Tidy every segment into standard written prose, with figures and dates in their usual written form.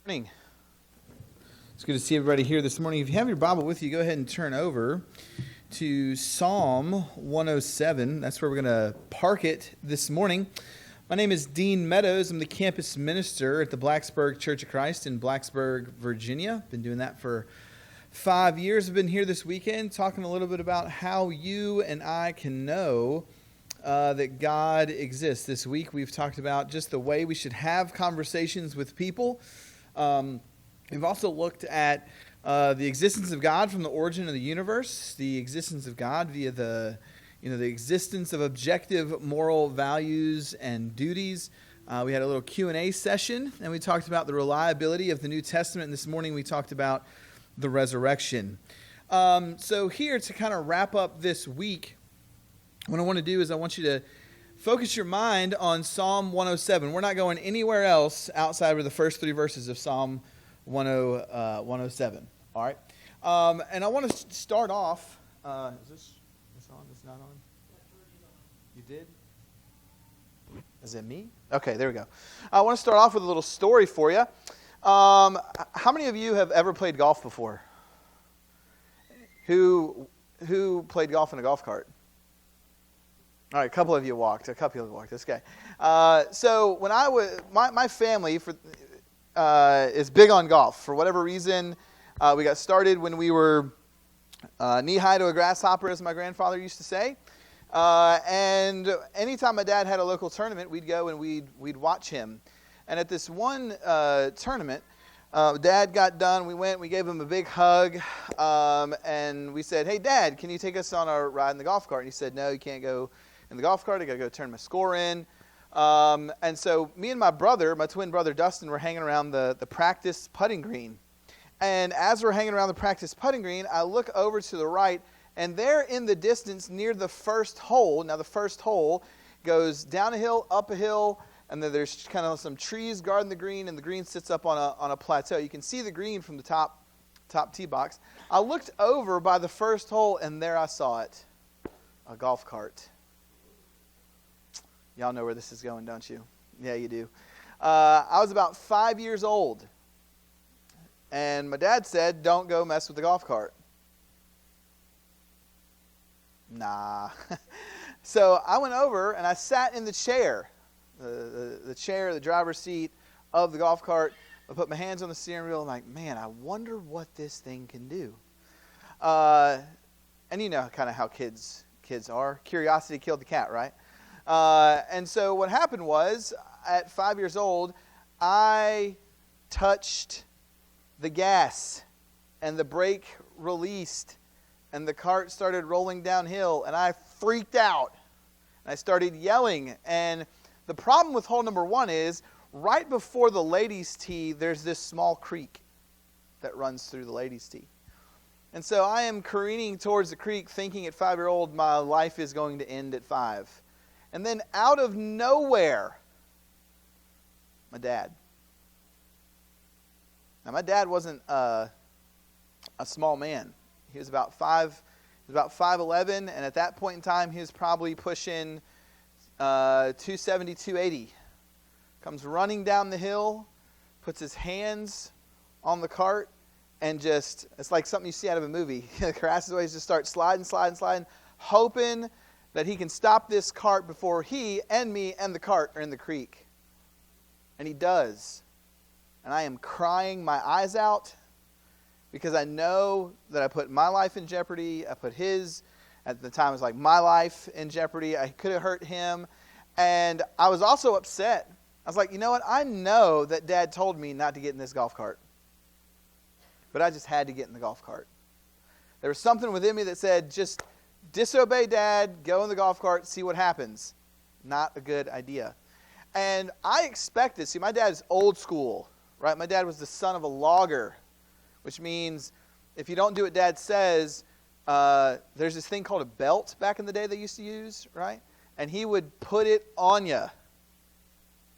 Morning. It's good to see everybody here this morning. If you have your Bible with you, go ahead and turn over to Psalm 107. That's where we're going to park it this morning. My name is Dean Meadows. I'm the campus minister at the Blacksburg Church of Christ in Blacksburg, Virginia. Been doing that for 5 years. I've been here this weekend talking a little bit about how you and I can know that God exists. This week we've talked about just the way we should have conversations with people. We've also looked at the existence of God from the origin of the universe, the existence of God via the existence of objective moral values and duties. We had a little Q&A session, and we talked about the reliability of the New Testament. And this morning we talked about the resurrection. So here to kind of wrap up this week, what I want to do is I want you to focus your mind on Psalm 107. We're not going anywhere else outside of the first three verses of Psalm 107. All right? And I want to start off. Is this on? It's not on? You did? Is it me? Okay, there we go. I want to start off with a little story for you. How many of you have ever played golf before? Who played golf in a golf cart? All right, a couple of you walked. This guy. So when I was, my family is big on golf. For whatever reason, we got started when we were knee-high to a grasshopper, as my grandfather used to say. And anytime my dad had a local tournament, we'd go and we'd watch him. And at this one tournament, Dad got done. We went. We gave him a big hug, and we said, "Hey, Dad, can you take us on our ride in the golf cart?" And he said, "No, you can't go in the golf cart. I got to go turn my score in." And so me and my twin brother Dustin, were hanging around the practice putting green. And as we're hanging around the practice putting green, I look over to the right, and there in the distance near the first hole, now the first hole goes down a hill, up a hill, and then there's kind of some trees guarding the green, and the green sits up on a plateau. You can see the green from the top tee box. I looked over by the first hole, and there I saw it, a golf cart. Y'all know where this is going, don't you? Yeah, you do. I was about 5 years old, and my dad said, "Don't go mess with the golf cart." Nah. So I went over, and I sat in the chair, the chair, the driver's seat of the golf cart. I put my hands on the steering wheel. I'm like, man, I wonder what this thing can do. And you know kind of how kids are. Curiosity killed the cat, right? And so what happened was, at 5 years old, I touched the gas, and the brake released, and the cart started rolling downhill, and I freaked out. And I started yelling. And the problem with hole number one is, right before the ladies' tee, there's this small creek that runs through the ladies' tee. And so I am careening towards the creek, thinking at 5-year-old, my life is going to end at 5. And then out of nowhere, my dad. Now my dad wasn't a small man. He was about 5'11", and at that point in time, he was probably pushing 270, 280. Comes running down the hill, puts his hands on the cart, and it's like something you see out of a movie. The grass always just starts sliding, hoping that he can stop this cart before he and me and the cart are in the creek. And he does. And I am crying my eyes out because I know that I put my life in jeopardy. I put his, at the time it was like my life in jeopardy. I could have hurt him. And I was also upset. I was like, you know what? I know that Dad told me not to get in this golf cart. But I just had to get in the golf cart. There was something within me that said, just disobey Dad, go in the golf cart, see what happens. Not a good idea. And I expected, my dad is old school, right? My dad was the son of a logger, which means if you don't do what Dad says, there's this thing called a belt back in the day they used to use, right? And he would put it on you.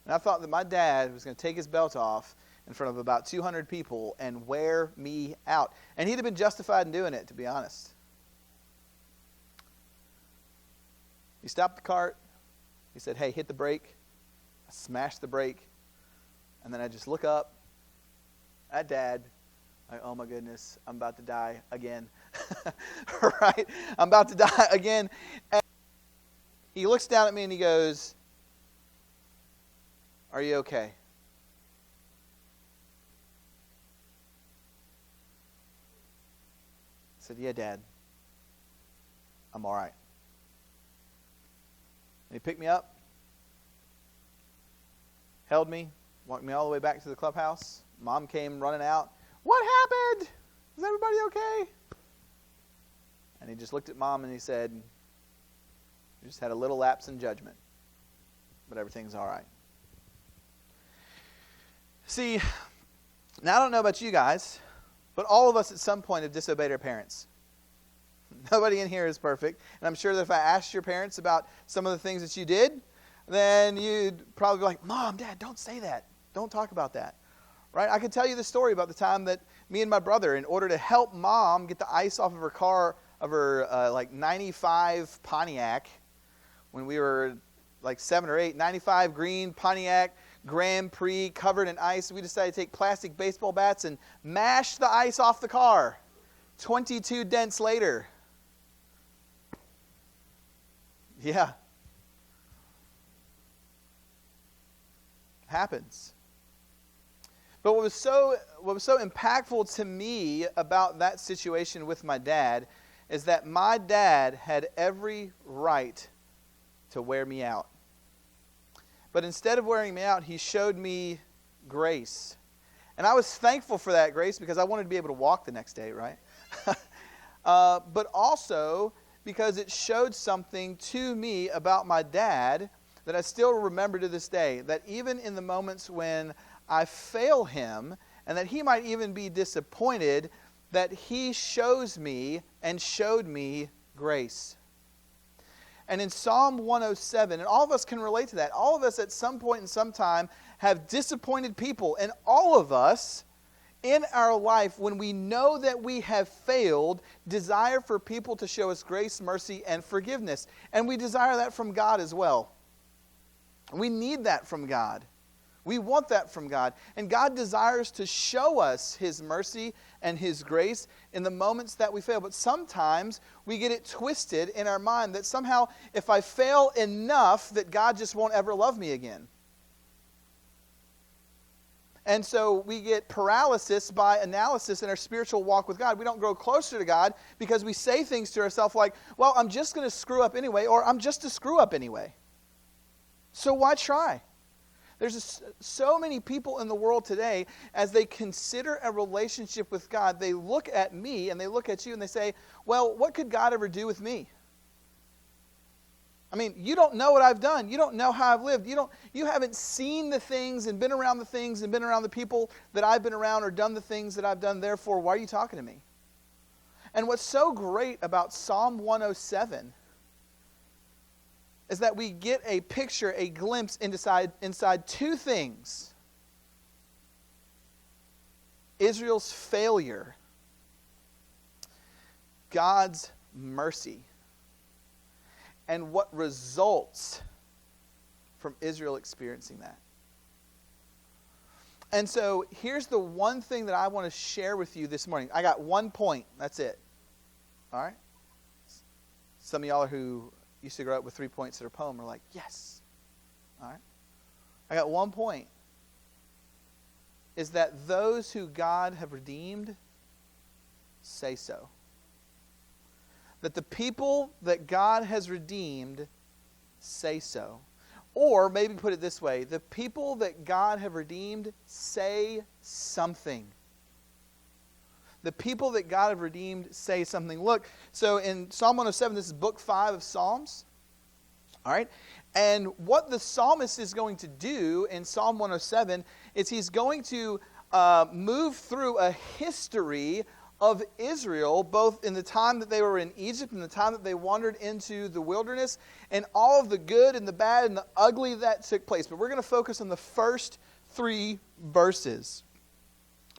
And I thought that my dad was going to take his belt off in front of about 200 people and wear me out. And he'd have been justified in doing it, to be honest. He stopped the cart. He said, "Hey, hit the brake." I smashed the brake. And then I just look up, That dad, like, oh my goodness, I'm about to die again. Right? I'm about to die again. And he looks down at me and he goes, are you okay? I said, yeah, Dad. I'm all right. And he picked me up, held me, walked me all the way back to the clubhouse. Mom came running out. What happened? Is everybody okay? And he just looked at Mom and he said, you just had a little lapse in judgment, but everything's all right. See, now I don't know about you guys, but all of us at some point have disobeyed our parents. Nobody in here is perfect. And I'm sure that if I asked your parents about some of the things that you did, then you'd probably be like, Mom, Dad, don't say that. Don't talk about that. Right? I could tell you the story about the time that me and my brother, in order to help Mom get the ice off of her car, of her like 95 Pontiac, when we were like 7 or 8, 95 green Pontiac Grand Prix covered in ice, we decided to take plastic baseball bats and mash the ice off the car. 22 dents later. Yeah. Happens. But what was so impactful to me about that situation with my dad is that my dad had every right to wear me out. But instead of wearing me out, he showed me grace. And I was thankful for that grace because I wanted to be able to walk the next day, right? But also because it showed something to me about my dad that I still remember to this day, that even in the moments when I fail him, and that he might even be disappointed, that he shows me and showed me grace. And in Psalm 107, and all of us can relate to that, all of us at some point in some time have disappointed people, and all of us in our life, when we know that we have failed, desire for people to show us grace, mercy, and forgiveness. And we desire that from God as well. We need that from God. We want that from God. And God desires to show us His mercy and His grace in the moments that we fail. But sometimes we get it twisted in our mind that somehow if I fail enough that God just won't ever love me again. And so we get paralysis by analysis in our spiritual walk with God. We don't grow closer to God because we say things to ourselves like, well, I'm just going to screw up anyway, or I'm just a screw up anyway. So why try? There's so many people in the world today, as they consider a relationship with God, they look at me and they look at you and they say, well, what could God ever do with me? I mean, you don't know what I've done. You don't know how I've lived. You haven't seen the things and been around the things and been around the people that I've been around or done the things that I've done. Therefore, why are you talking to me? And what's so great about Psalm 107 is that we get a picture, a glimpse inside two things. Israel's failure, God's mercy, and what results from Israel experiencing that. And so here's the one thing that I want to share with you this morning. I got 1 point. That's it. All right? Some of y'all who used to grow up with 3 points at a poem are like, yes. All right? I got 1 point. Is that those who God have redeemed say so. That the people that God has redeemed say so. Or maybe put it this way, the people that God have redeemed say something. The people that God have redeemed say something. Look, so in Psalm 107, this is book 5 of Psalms. All right? And what the psalmist is going to do in Psalm 107 is he's going to move through a history of Israel, both in the time that they were in Egypt and the time that they wandered into the wilderness, and all of the good and the bad and the ugly that took place. But we're going to focus on the first 3 verses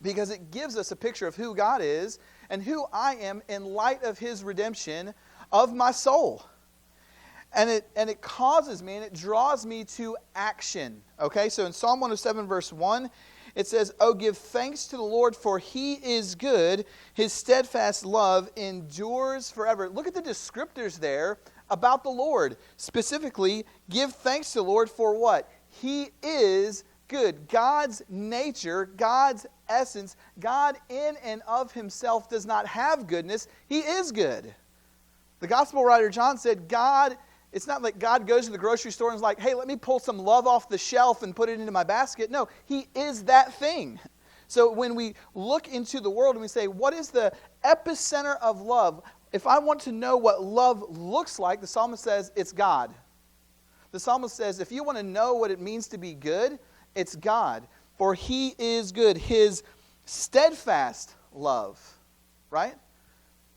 because it gives us a picture of who God is and who I am in light of His redemption of my soul. And it causes me and it draws me to action. Okay, so in Psalm 107 verse 1, It says, "Oh, give thanks to the Lord, for he is good. His steadfast love endures forever." Look at the descriptors there about the Lord. Specifically, give thanks to the Lord for what? He is good. God's nature, God's essence, God in and of himself does not have goodness. He is good. The gospel writer John said, it's not like God goes to the grocery store and is like, "Hey, let me pull some love off the shelf and put it into my basket." No, he is that thing. So when we look into the world and we say, what is the epicenter of love? If I want to know what love looks like, the psalmist says it's God. The psalmist says, if you want to know what it means to be good, it's God. For he is good. His steadfast love, right?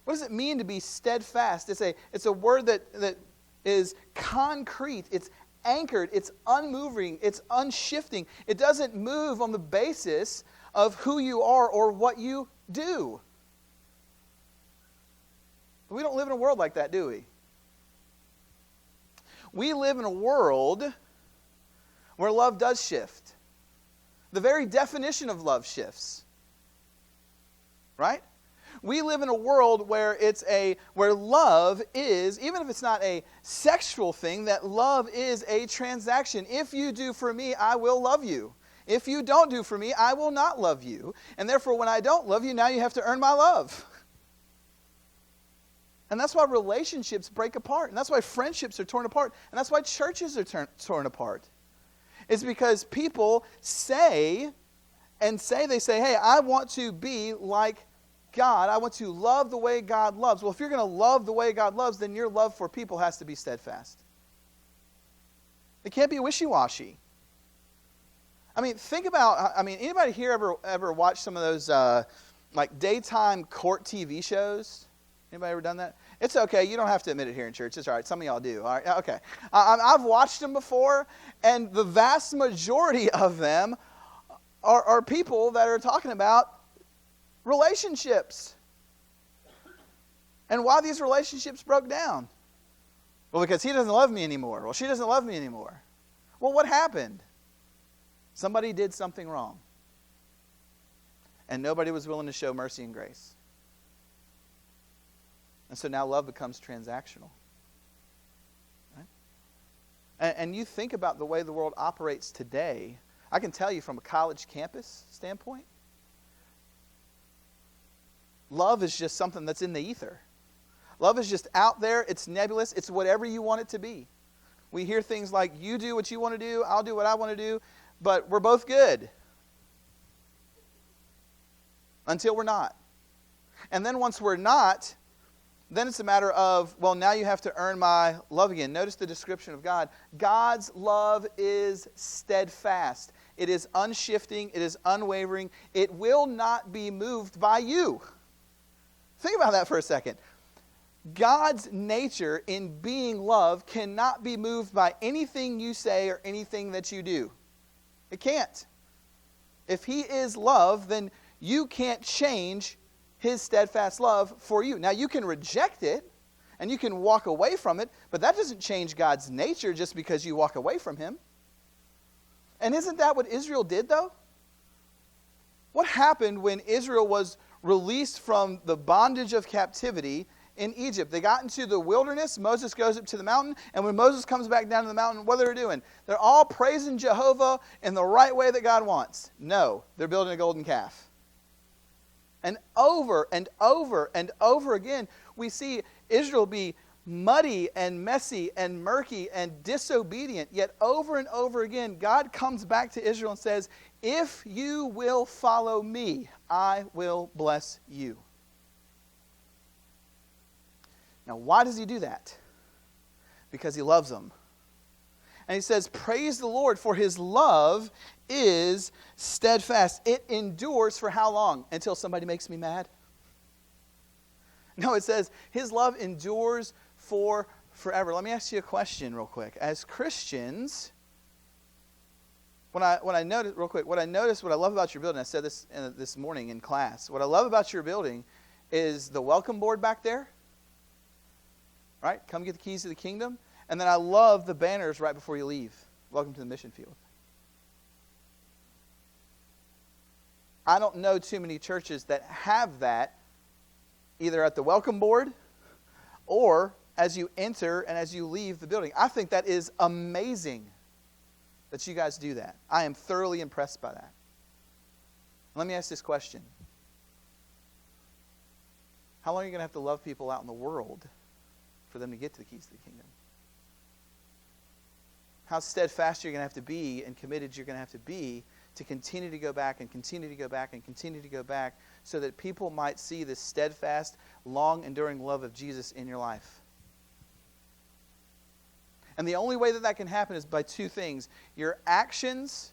What does it mean to be steadfast? It's a word that is concrete. It's anchored. It's unmoving. It's unshifting. It doesn't move on the basis of who you are or what you do. We don't live in a world like that, do we? We live in a world where love does shift. The very definition of love shifts. Right? We live in a world where where love is, even if it's not a sexual thing, that love is a transaction. If you do for me, I will love you. If you don't do for me, I will not love you. And therefore, when I don't love you, now you have to earn my love. And that's why relationships break apart. And that's why friendships are torn apart. And that's why churches are torn apart. It's because people say, hey, I want to be like God. I want to love the way God loves. Well, if you're going to love the way God loves, then your love for people has to be steadfast. It can't be wishy-washy. Think about, anybody here ever watch some of those like daytime court TV shows? Anybody ever done that? It's okay. You don't have to admit it here in church. It's all right. Some of y'all do. All right. Okay. I've watched them before, and the vast majority of them are people that are talking about relationships. And why these relationships broke down? Well, because he doesn't love me anymore. Well, she doesn't love me anymore. Well, what happened? Somebody did something wrong. And nobody was willing to show mercy and grace. And so now love becomes transactional. Right? And you think about the way the world operates today. I can tell you from a college campus standpoint, love is just something that's in the ether. Love is just out there. It's nebulous. It's whatever you want it to be. We hear things like, you do what you want to do, I'll do what I want to do, but we're both good. Until we're not. And then once we're not, then it's a matter of, well, now you have to earn my love again. Notice the description of God. God's love is steadfast. It is unshifting. It is unwavering. It will not be moved by you. Think about that for a second. God's nature in being love cannot be moved by anything you say or anything that you do. It can't. If he is love, then you can't change his steadfast love for you. Now, you can reject it, and you can walk away from it, but that doesn't change God's nature just because you walk away from him. And isn't that what Israel did, though? What happened when Israel was released from the bondage of captivity in Egypt? They got into the wilderness. Moses goes up to the mountain, and when Moses comes back down to the mountain, what are they doing? They're all praising Jehovah in the right way that God wants. No, they're building a golden calf. And over and over and over again, we see Israel be muddy and messy and murky and disobedient. Yet over and over again, God comes back to Israel and says, if you will follow me, I will bless you. Now, why does he do that? Because he loves them. And he says, praise the Lord, for his love is steadfast. It endures for how long? Until somebody makes me mad? No, it says his love endures for forever. Let me ask you a question real quick. As Christians, what I noticed real quick, what I love about your building, I said this this morning in class, what I love about your building is the welcome board back there. Right? Come get the keys to the kingdom. And then I love the banners right before you leave. Welcome to the mission field. I don't know too many churches that have that either at the welcome board or as you enter and as you leave the building. I think that is amazing that you guys do that. I am thoroughly impressed by that. Let me ask this question. How long are you going to have to love people out in the world for them to get to the keys to the kingdom? How steadfast you're going to have to be and committed you're going to have to be to continue to go back and continue to go back and continue to go back so that people might see this steadfast, long-enduring love of Jesus in your life. And the only way that that can happen is by two things: your actions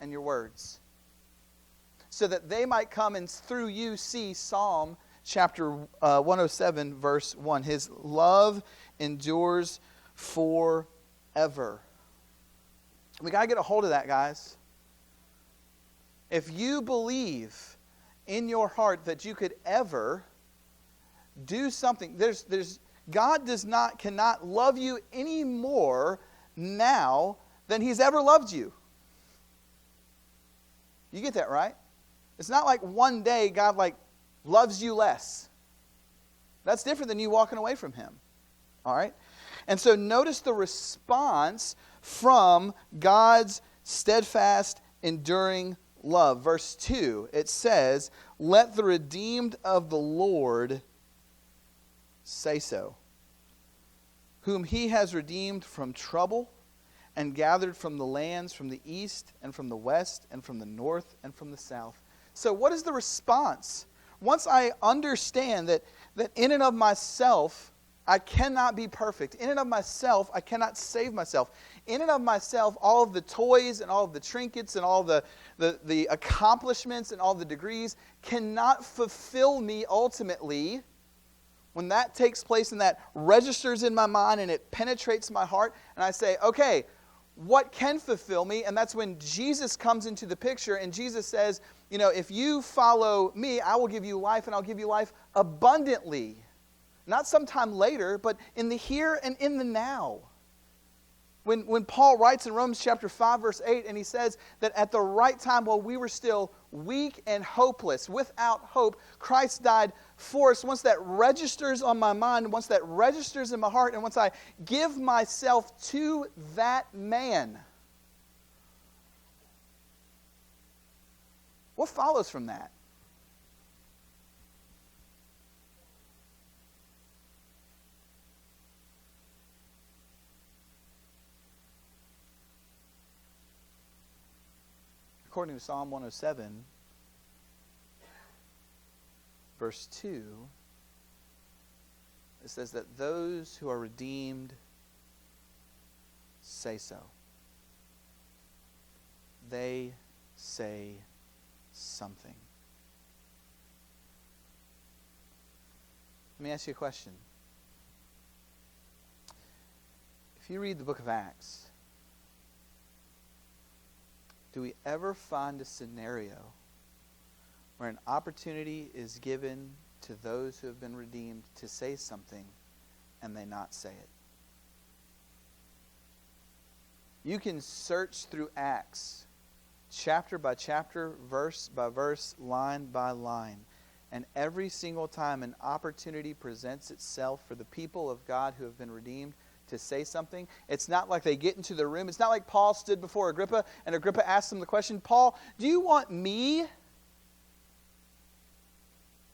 and your words. So that they might come and through you see Psalm chapter 107, verse 1. His love endures forever. We got to get a hold of that, guys. If you believe in your heart that you could ever do something, God cannot love you any more now than He's ever loved you. You get that, right? It's not like one day God loves you less. That's different than you walking away from Him. All right? And so notice the response from God's steadfast, enduring love. Verse 2, it says, "Let the redeemed of the Lord say so, whom He has redeemed from trouble and gathered from the lands from the east and from the west and from the north and from the south." So what is the response? Once I understand that in and of myself, I cannot be perfect. In and of myself, I cannot save myself. In and of myself, all of the toys and all of the trinkets and all the accomplishments and all the degrees cannot fulfill me ultimately. When that takes place and that registers in my mind and it penetrates my heart, and I say, okay, what can fulfill me? And that's when Jesus comes into the picture, and Jesus says, if you follow me, I will give you life, and I'll give you life abundantly. Not sometime later, but in the here and in the now. When Paul writes in Romans chapter 5, verse 8, and he says that at the right time, while we were still weak and hopeless, without hope, Christ died for us. Once that registers on my mind, once that registers in my heart, and once I give myself to that man, what follows from that? According to Psalm 107, verse 2, it says that those who are redeemed say so. They say something. Let me ask you a question. If you read the book of Acts, do we ever find a scenario where an opportunity is given to those who have been redeemed to say something and they not say it? You can search through Acts chapter by chapter, verse by verse, line by line, and every single time an opportunity presents itself for the people of God who have been redeemed to say something, it's not like they get into the room. It's not like Paul stood before Agrippa and Agrippa asked him the question, "Paul, do you want me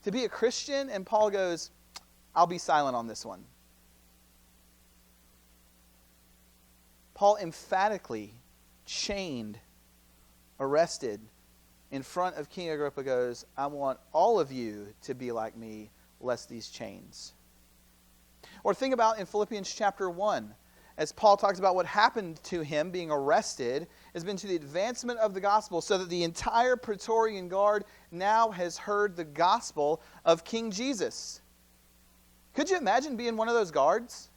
to be a Christian?" And Paul goes, "I'll be silent on this one." Paul emphatically, chained, arrested, in front of King Agrippa goes, "I want all of you to be like me, lest these chains." Or think about in Philippians chapter 1, as Paul talks about what happened to him being arrested, has been to the advancement of the gospel, so that the entire Praetorian Guard now has heard the gospel of King Jesus. Could you imagine being one of those guards?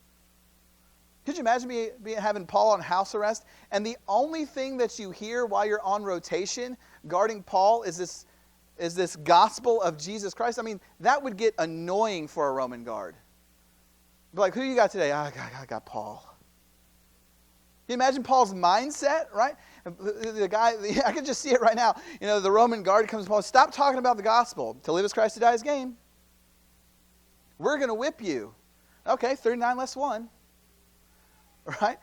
Could you imagine having Paul on house arrest, and the only thing that you hear while you're on rotation guarding Paul is this gospel of Jesus Christ? I mean, that would get annoying for a Roman guard. Be like, "Who you got today?" I got Paul. you imagine Paul's mindset, right? The guy, I can just see it right now. The Roman guard comes to Paul, stop talking about the gospel. To live is Christ, to die is gain. We're going to whip you. Okay, 39 less 1. Right?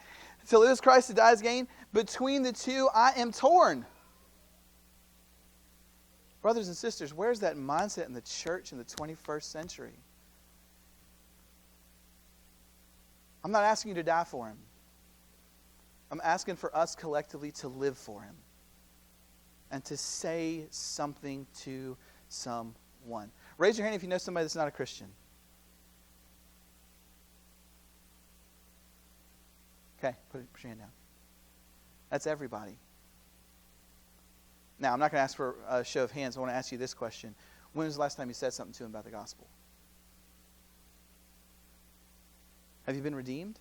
To live is Christ, to die is gain. Between the two, I am torn. Brothers and sisters, where's that mindset in the church in the 21st century? I'm not asking you to die for him. I'm asking for us collectively to live for him and to say something to someone. Raise your hand if you know somebody that's not a Christian. Okay, put your hand down. That's everybody. Now, I'm not going to ask for a show of hands. I want to ask you this question. When was the last time you said something to him about the gospel? Have you been redeemed?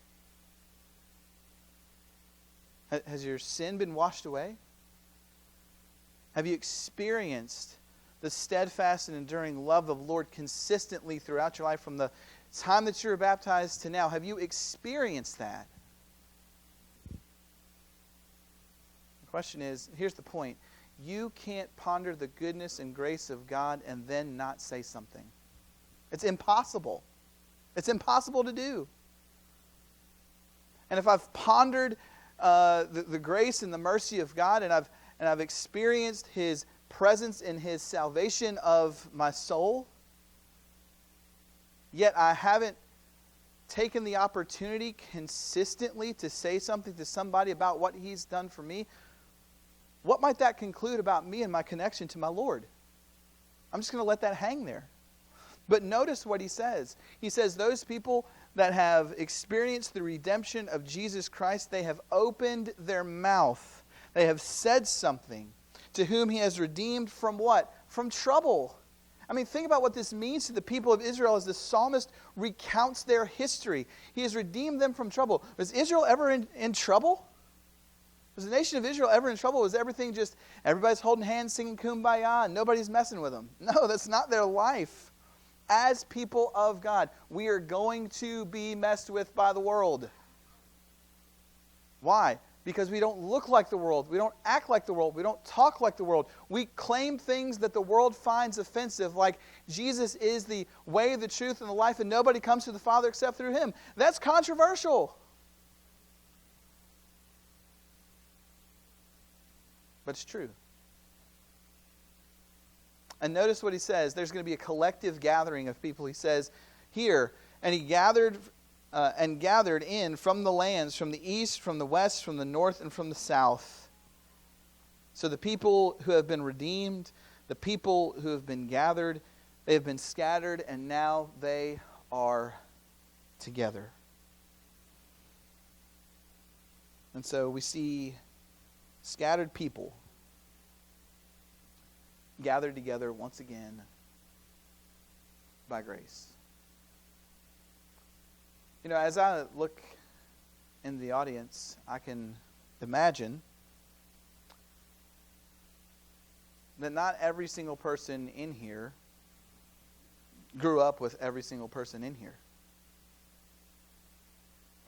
Has your sin been washed away? Have you experienced the steadfast and enduring love of the Lord consistently throughout your life from the time that you were baptized to now? Have you experienced that? The question is, here's the point. You can't ponder the goodness and grace of God and then not say something. It's impossible. It's impossible to do. And if I've pondered the grace and the mercy of God, and I've experienced His presence in His salvation of my soul, yet I haven't taken the opportunity consistently to say something to somebody about what He's done for me, what might that conclude about me and my connection to my Lord? I'm just going to let that hang there. But notice what he says. He says those people that have experienced the redemption of Jesus Christ, they have opened their mouth. They have said something. To whom he has redeemed from what? From trouble. I mean, think about what this means to the people of Israel as the psalmist recounts their history. He has redeemed them from trouble. Was Israel ever in trouble? Was the nation of Israel ever in trouble? Was everything just, everybody's holding hands, singing Kumbaya, and nobody's messing with them? No, that's not their life. As people of God, we are going to be messed with by the world. Why? Because we don't look like the world. We don't act like the world. We don't talk like the world. We claim things that the world finds offensive, like Jesus is the way, the truth, and the life, and nobody comes to the Father except through Him. That's controversial. But it's true. And notice what he says. There's going to be a collective gathering of people. He says here, and he gathered in from the lands, from the east, from the west, from the north, and from the south. So the people who have been redeemed, the people who have been gathered, they have been scattered, and now they are together. And so we see scattered people gathered together once again by grace. You know, as I look in the audience, I can imagine that not every single person in here grew up with every single person in here.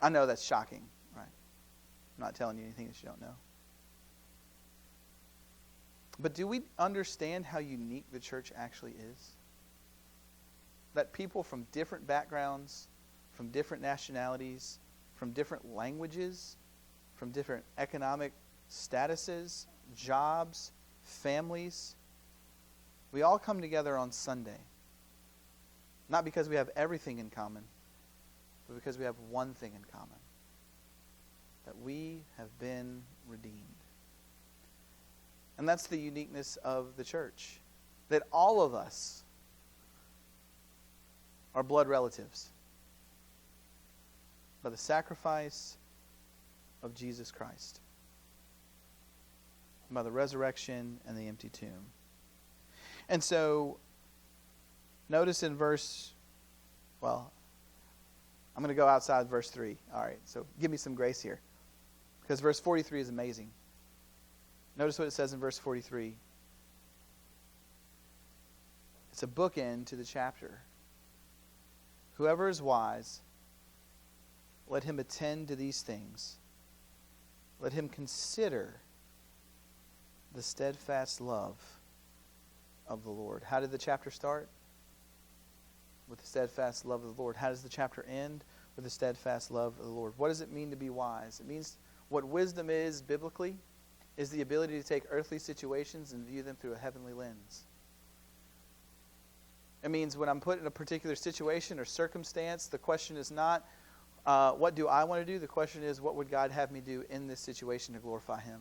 I know that's shocking, right? I'm not telling you anything that you don't know. But do we understand how unique the church actually is? That people from different backgrounds, from different nationalities, from different languages, from different economic statuses, jobs, families, we all come together on Sunday. Not because we have everything in common, but because we have one thing in common. That we have been redeemed. And that's the uniqueness of the church. That all of us are blood relatives by the sacrifice of Jesus Christ, by the resurrection and the empty tomb. And so, notice in I'm going to go outside verse 3. All right, so give me some grace here. Because verse 43 is amazing. Notice what it says in verse 43. It's a bookend to the chapter. Whoever is wise, let him attend to these things. let him consider the steadfast love of the Lord. How did the chapter start? With the steadfast love of the Lord. How does the chapter end? With the steadfast love of the Lord. What does it mean to be wise? It means what wisdom is biblically is the ability to take earthly situations and view them through a heavenly lens. It means when I'm put in a particular situation or circumstance, the question is not, what do I want to do? The question is, what would God have me do in this situation to glorify Him?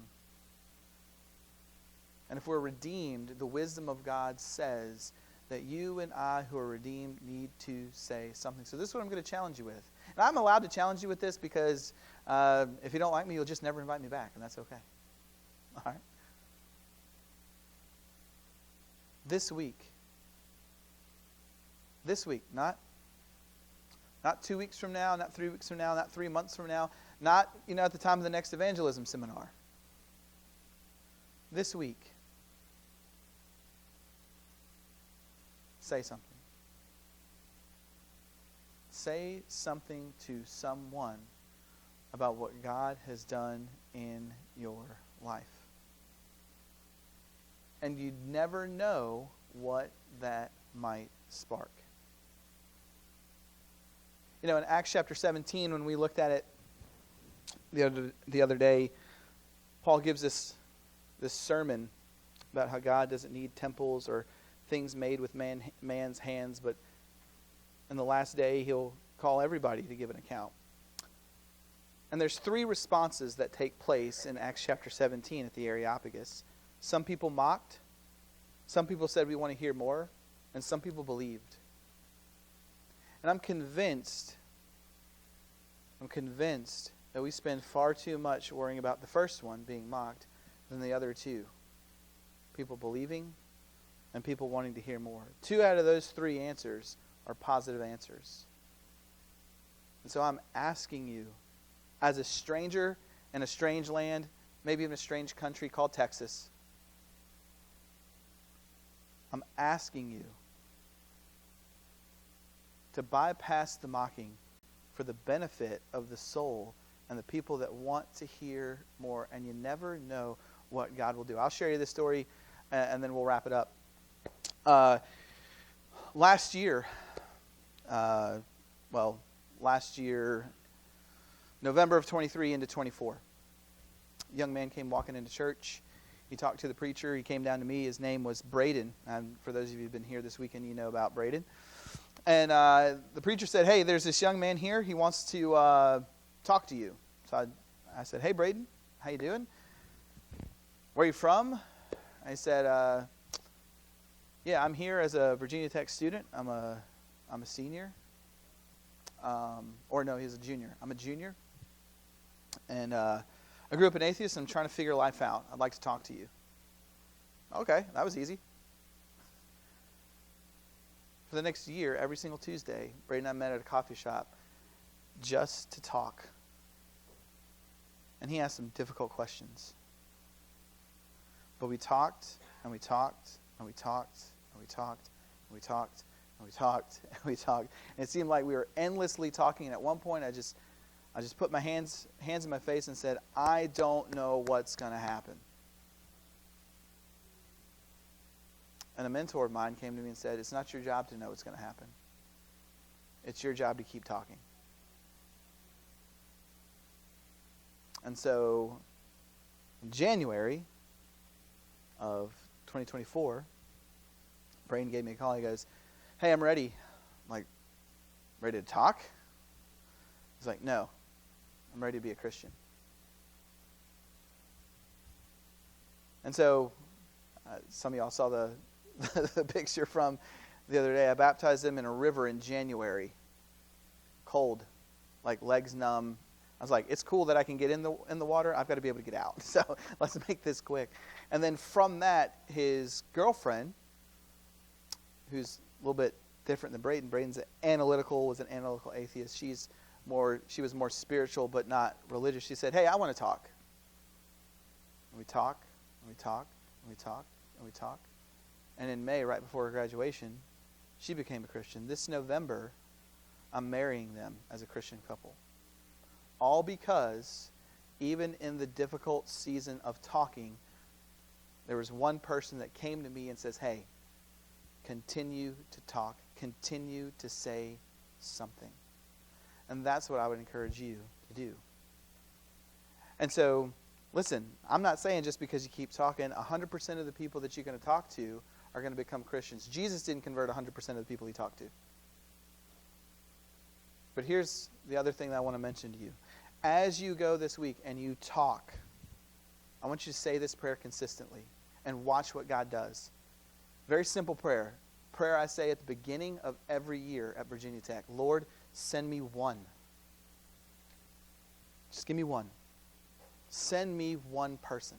And if we're redeemed, the wisdom of God says that you and I who are redeemed need to say something. So this is what I'm going to challenge you with. And I'm allowed to challenge you with this because if you don't like me, you'll just never invite me back, and that's okay. All right? This week, not 2 weeks from now, not 3 weeks from now, not 3 months from now, not at the time of the next evangelism seminar. This week, say something. Say something to someone about what God has done in your life. And you'd never know what that might spark. In Acts chapter 17, when we looked at it the other day, Paul gives us this sermon about how God doesn't need temples or things made with man's hands, but in the last day He'll call everybody to give an account. And there's 3 responses that take place in Acts chapter 17 at the Areopagus. Some people mocked, some people said we want to hear more, and some people believed. And I'm convinced that we spend far too much worrying about the first one, being mocked, than the other 2. People believing and people wanting to hear more. 2 out of those 3 answers are positive answers. And so I'm asking you, as a stranger in a strange land, maybe even a strange country called Texas, I'm asking you to bypass the mocking for the benefit of the soul and the people that want to hear more. And you never know what God will do. I'll share you this story and then we'll wrap it up. Last year, November of 23 into 24, a young man came walking into church. He talked to the preacher. He came down to me. His name was Brayden. And for those of you who've been here this weekend, you know about Brayden. And the preacher said, hey, there's this young man here. He wants to talk to you. So I said, hey, Brayden, how you doing? Where are you from? I said, yeah, I'm here as a Virginia Tech student. I'm a senior. Or no, he's a junior. I'm a junior. And I grew up an atheist, and I'm trying to figure life out. I'd like to talk to you. Okay, that was easy. For the next year, every single Tuesday, Brayden and I met at a coffee shop just to talk. And he asked some difficult questions. But we talked, and we talked, and we talked, and we talked, and we talked, and we talked, and we talked. And it seemed like we were endlessly talking. And at one point, I just put my hands in my face and said, I don't know what's going to happen. And a mentor of mine came to me and said, it's not your job to know what's going to happen. It's your job to keep talking. And so, in January of 2024, Brayden gave me a call. He goes, hey, I'm ready. I'm like, ready to talk? He's like, no, I'm ready to be a Christian. And so, some of y'all saw the picture from the other day. I baptized him in a river in January. Cold, like legs numb. I was like, it's cool that I can get in the water. I've got to be able to get out. So let's make this quick. And then from that, his girlfriend, who's a little bit different than Brayden. Brayden's was an analytical atheist. She was more spiritual but not religious. She said, hey, I want to talk. And we talk, and we talk, and we talk, and we talk. And in May, right before her graduation, she became a Christian. This November, I'm marrying them as a Christian couple. All because even in the difficult season of talking, there was one person that came to me and says, hey, continue to talk. Continue to say something. And that's what I would encourage you to do. And so, listen, I'm not saying just because you keep talking, 100% of the people that you're going to talk to are going to become Christians. Jesus didn't convert 100% of the people he talked to. But here's the other thing that I want to mention to you. As you go this week and you talk, I want you to say this prayer consistently and watch what God does. Very simple prayer. Prayer I say at the beginning of every year at Virginia Tech. Lord, send me one. Just give me one. Send me one person.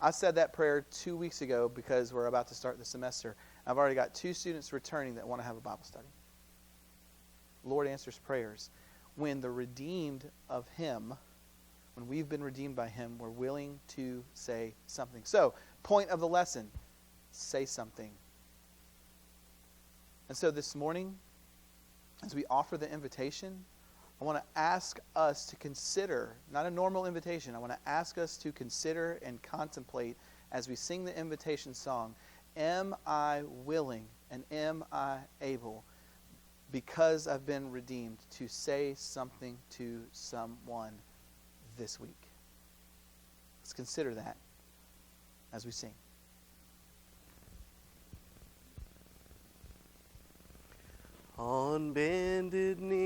I said that prayer 2 weeks ago because we're about to start the semester. I've already got 2 students returning that want to have a Bible study. Lord answers prayers. When the redeemed of Him, when we've been redeemed by Him, we're willing to say something. So, point of the lesson, say something. And so this morning, as we offer the invitation, I want to ask us to consider, not a normal invitation, I want to ask us to consider and contemplate as we sing the invitation song, am I willing and am I able, because I've been redeemed, to say something to someone this week? Let's consider that as we sing. On bended knee.